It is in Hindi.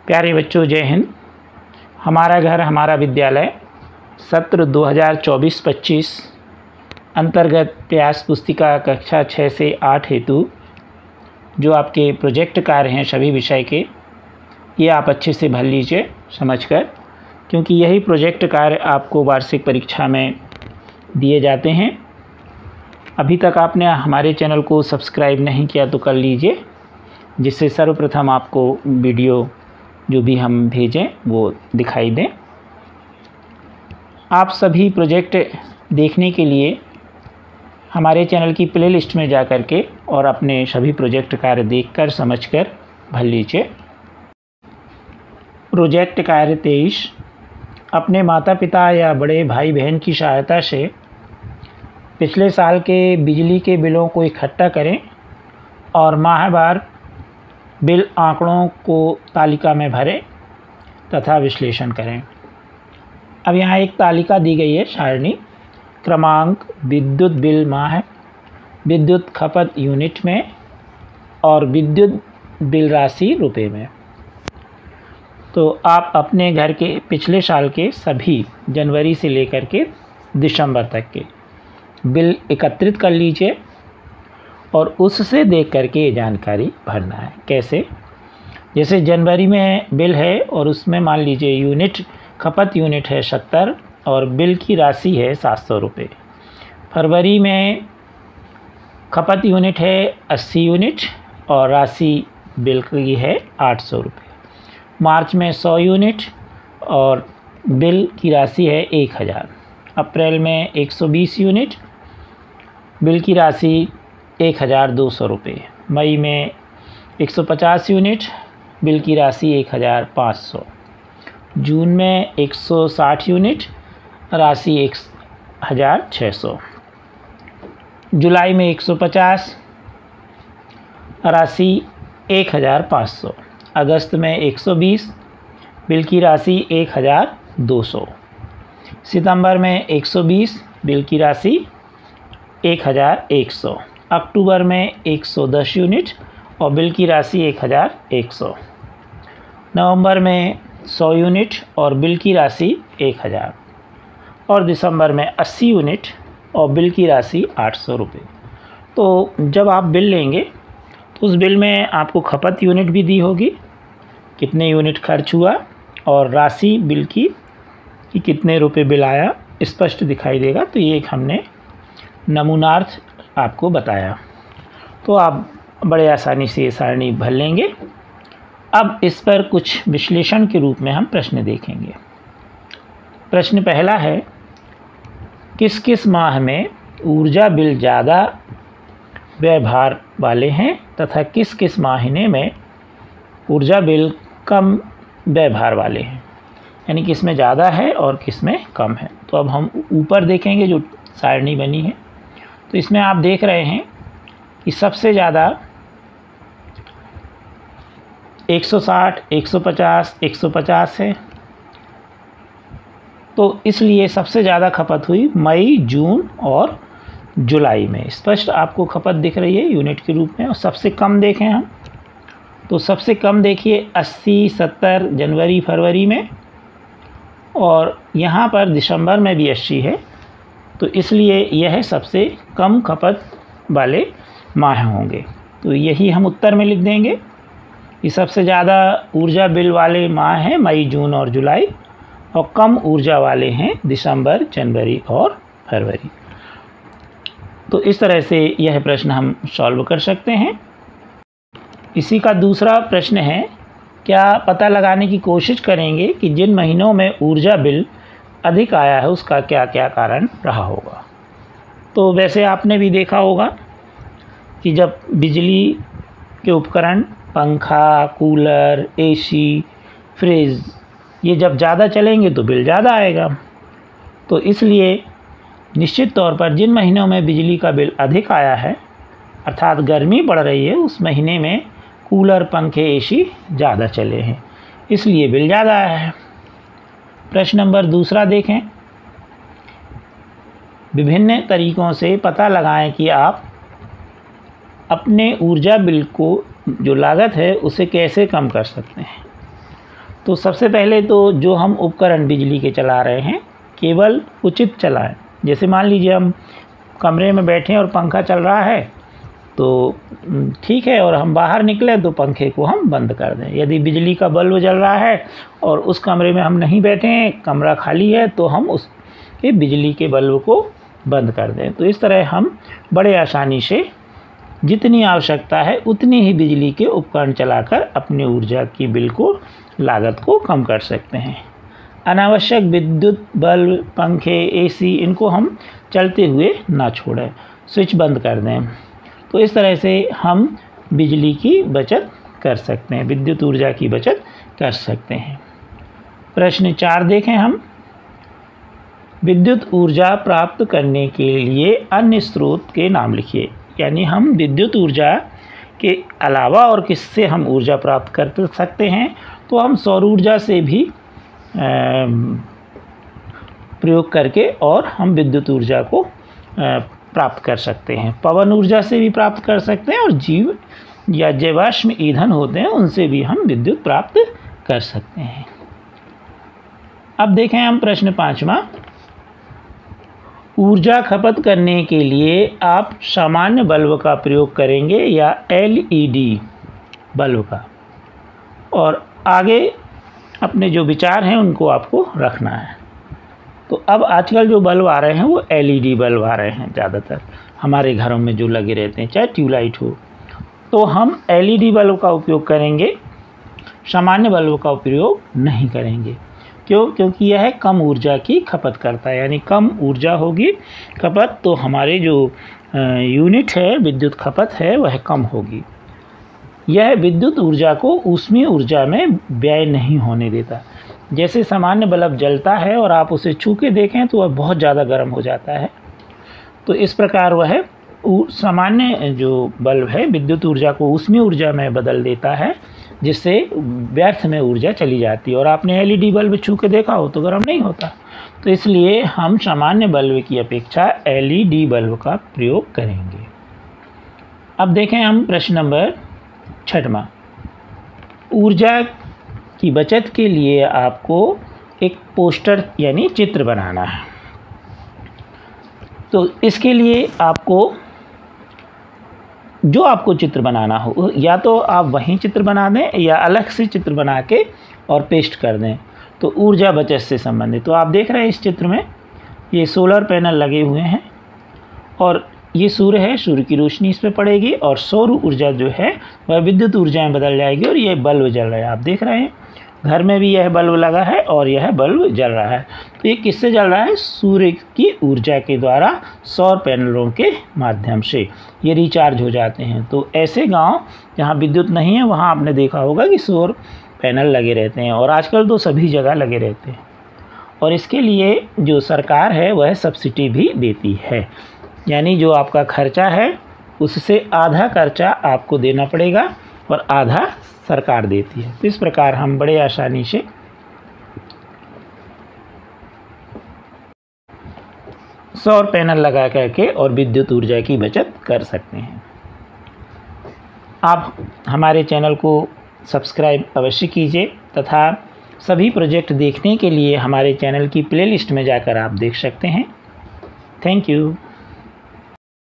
प्यारे बच्चों, जय हिंद। हमारा घर हमारा विद्यालय सत्र 2024-25 अंतर्गत प्रयास पुस्तिका कक्षा 6 से 8 हेतु जो आपके प्रोजेक्ट कार्य हैं सभी विषय के, ये आप अच्छे से भर लीजिए समझकर, क्योंकि यही प्रोजेक्ट कार्य आपको वार्षिक परीक्षा में दिए जाते हैं। अभी तक आपने हमारे चैनल को सब्सक्राइब नहीं किया तो कर लीजिए, जिससे सर्वप्रथम आपको वीडियो जो भी हम भेजें वो दिखाई दें। आप सभी प्रोजेक्ट देखने के लिए हमारे चैनल की प्लेलिस्ट में जा कर के और अपने सभी प्रोजेक्ट कार्य देखकर समझकर भर लीजिए। प्रोजेक्ट कार्य 23, अपने माता पिता या बड़े भाई बहन की सहायता से पिछले साल के बिजली के बिलों को इकट्ठा करें और माहवार बिल आंकड़ों को तालिका में भरें तथा विश्लेषण करें। अब यहाँ एक तालिका दी गई है, सारणी क्रमांक, विद्युत बिल माह, विद्युत खपत यूनिट में और विद्युत बिल राशि रुपए में। तो आप अपने घर के पिछले साल के सभी जनवरी से लेकर के दिसंबर तक के बिल एकत्रित कर लीजिए और उससे देख करके ये जानकारी भरना है। कैसे? जैसे जनवरी में बिल है और उसमें मान लीजिए यूनिट खपत यूनिट है 70 और बिल की राशि है 700 रुपये। फरवरी में खपत यूनिट है 80 यूनिट और राशि बिल की है 800 रुपये। मार्च में 100 यूनिट और बिल की राशि है 1000। अप्रैल में 120 यूनिट, बिल की राशि 1200 रुपये। मई में 150 यूनिट, बिल की राशि 1500। जून में 160 यूनिट, राशि 1600। जुलाई में 150, राशि 1500। अगस्त में 120, बिल की राशि 1200। सितंबर में 120, बिल की राशि 1100। अक्टूबर में 110 यूनिट और बिल की राशि 1100। नवंबर में 100 यूनिट और बिल की राशि 1000 और दिसंबर में 80 यूनिट और बिल की राशि 800 रुपये। तो जब आप बिल लेंगे तो उस बिल में आपको खपत यूनिट भी दी होगी, कितने यूनिट खर्च हुआ, और राशि बिल की कि कितने रुपए बिल आया स्पष्ट दिखाई देगा। तो ये एक हमने नमूनार्थ आपको बताया, तो आप बड़े आसानी से ये सारणी भर लेंगे। अब इस पर कुछ विश्लेषण के रूप में हम प्रश्न देखेंगे। प्रश्न पहला है, किस किस माह में ऊर्जा बिल ज़्यादा व्ययभार वाले हैं तथा किस किस महीने में ऊर्जा बिल कम व्ययभार वाले हैं, यानी किस में ज़्यादा है और किस में कम है। तो अब हम ऊपर देखेंगे जो सारणी बनी है, तो इसमें आप देख रहे हैं कि सबसे ज़्यादा 160, 150 है। तो इसलिए सबसे ज़्यादा खपत हुई मई, जून और जुलाई में। स्पष्ट आपको खपत दिख रही है यूनिट के रूप में। और सबसे कम देखें हम, तो सबसे कम देखिए 80, 70 जनवरी फरवरी में, और यहाँ पर दिसंबर में भी 80 है। तो इसलिए यह सबसे कम खपत वाले माह होंगे। तो यही हम उत्तर में लिख देंगे कि सबसे ज़्यादा ऊर्जा बिल वाले माह हैं मई, जून और जुलाई, और कम ऊर्जा वाले हैं दिसंबर, जनवरी और फरवरी। तो इस तरह से यह प्रश्न हम सॉल्व कर सकते हैं। इसी का दूसरा प्रश्न है, क्या पता लगाने की कोशिश करेंगे कि जिन महीनों में ऊर्जा बिल अधिक आया है उसका क्या क्या कारण रहा होगा। तो वैसे आपने भी देखा होगा कि जब बिजली के उपकरण, पंखा, कूलर, एसी, फ्रिज, ये जब ज़्यादा चलेंगे तो बिल ज़्यादा आएगा। तो इसलिए निश्चित तौर पर जिन महीनों में बिजली का बिल अधिक आया है, अर्थात गर्मी बढ़ रही है, उस महीने में कूलर, पंखे, एसी ज़्यादा चले हैं, इसलिए बिल ज़्यादा आया है। प्रश्न नंबर दूसरा देखें, विभिन्न तरीकों से पता लगाएं कि आप अपने ऊर्जा बिल को जो लागत है उसे कैसे कम कर सकते हैं। तो सबसे पहले तो जो हम उपकरण बिजली के चला रहे हैं केवल उचित चलाएं। जैसे मान लीजिए हम कमरे में बैठे हैं और पंखा चल रहा है तो ठीक है, और हम बाहर निकले तो पंखे को हम बंद कर दें। यदि बिजली का बल्ब जल रहा है और उस कमरे में हम नहीं बैठे हैं, कमरा खाली है, तो हम उसके बिजली के बल्ब को बंद कर दें। तो इस तरह हम बड़े आसानी से जितनी आवश्यकता है उतनी ही बिजली के उपकरण चलाकर अपनी ऊर्जा की बिल को लागत को कम कर सकते हैं। अनावश्यक विद्युत बल्ब, पंखे, एसी इनको हम चलते हुए ना छोड़ें, स्विच बंद कर दें। तो इस तरह से हम बिजली की बचत कर सकते हैं, विद्युत ऊर्जा की बचत कर सकते हैं। प्रश्न 4 देखें हम। विद्युत ऊर्जा प्राप्त करने के लिए अन्य स्रोत के नाम लिखिए। यानी हम विद्युत ऊर्जा के अलावा और किससे हम ऊर्जा प्राप्त कर सकते हैं, तो हम सौर ऊर्जा से भी प्रयोग करके और हम विद्युत ऊर्जा को प्राप्त कर सकते हैं। पवन ऊर्जा से भी प्राप्त कर सकते हैं और जीव या जीवाश्म ईंधन होते हैं उनसे भी हम विद्युत प्राप्त कर सकते हैं। अब देखें हम प्रश्न 5वां। ऊर्जा खपत करने के लिए आप सामान्य बल्ब का प्रयोग करेंगे या एलईडी बल्ब का, और आगे अपने जो विचार हैं उनको आपको रखना है। तो अब आजकल जो बल्ब आ रहे हैं वो एलईडी बल्ब आ रहे हैं ज़्यादातर हमारे घरों में जो लगे रहते हैं, चाहे ट्यूबलाइट हो। तो हम एलईडी बल्ब का उपयोग करेंगे, सामान्य बल्ब का उपयोग नहीं करेंगे। क्यों? क्योंकि यह कम ऊर्जा की खपत करता है, यानी कम ऊर्जा होगी खपत, तो हमारे जो यूनिट है विद्युत खपत है वह कम होगी। यह विद्युत ऊर्जा को ऊष्मीय ऊर्जा में व्यय नहीं होने देता। जैसे सामान्य बल्ब जलता है और आप उसे छू के देखें तो वह बहुत ज़्यादा गर्म हो जाता है, तो इस प्रकार वह सामान्य जो बल्ब है विद्युत ऊर्जा को ऊष्मीय ऊर्जा में बदल देता है, जिससे व्यर्थ में ऊर्जा चली जाती है। और आपने एलईडी बल्ब छू के देखा हो तो गर्म नहीं होता। तो इसलिए हम सामान्य बल्ब की अपेक्षा एलईडी बल्ब का प्रयोग करेंगे। अब देखें हम प्रश्न नंबर 6वां। ऊर्जा की बचत के लिए आपको एक पोस्टर यानी चित्र बनाना है। तो इसके लिए आपको जो आपको चित्र बनाना हो, या तो आप वहीं चित्र बना दें या अलग से चित्र बना के और पेस्ट कर दें। तो ऊर्जा बचत से संबंधित, तो आप देख रहे हैं इस चित्र में ये सोलर पैनल लगे हुए हैं और ये सूर्य है, सूर्य की रोशनी इस पर पड़ेगी और सौर ऊर्जा जो है वह विद्युत ऊर्जा में बदल जाएगी और ये बल्ब जल रहा है। आप देख रहे हैं घर में भी यह बल्ब लगा है और यह बल्ब जल रहा है। तो ये किससे जल रहा है? सूर्य की ऊर्जा के द्वारा सौर पैनलों के माध्यम से ये रिचार्ज हो जाते हैं। तो ऐसे गांव जहां विद्युत नहीं है वहां आपने देखा होगा कि सौर पैनल लगे रहते हैं, और आजकल तो सभी जगह लगे रहते हैं। और इसके लिए जो सरकार है वह सब्सिडी भी देती है, यानी जो आपका खर्चा है उससे आधा खर्चा आपको देना पड़ेगा और आधा सरकार देती है। तो इस प्रकार हम बड़े आसानी से सौर पैनल लगा करके और विद्युत ऊर्जा की बचत कर सकते हैं। आप हमारे चैनल को सब्सक्राइब अवश्य कीजिए तथा सभी प्रोजेक्ट देखने के लिए हमारे चैनल की प्लेलिस्ट में जाकर आप देख सकते हैं। Thank you.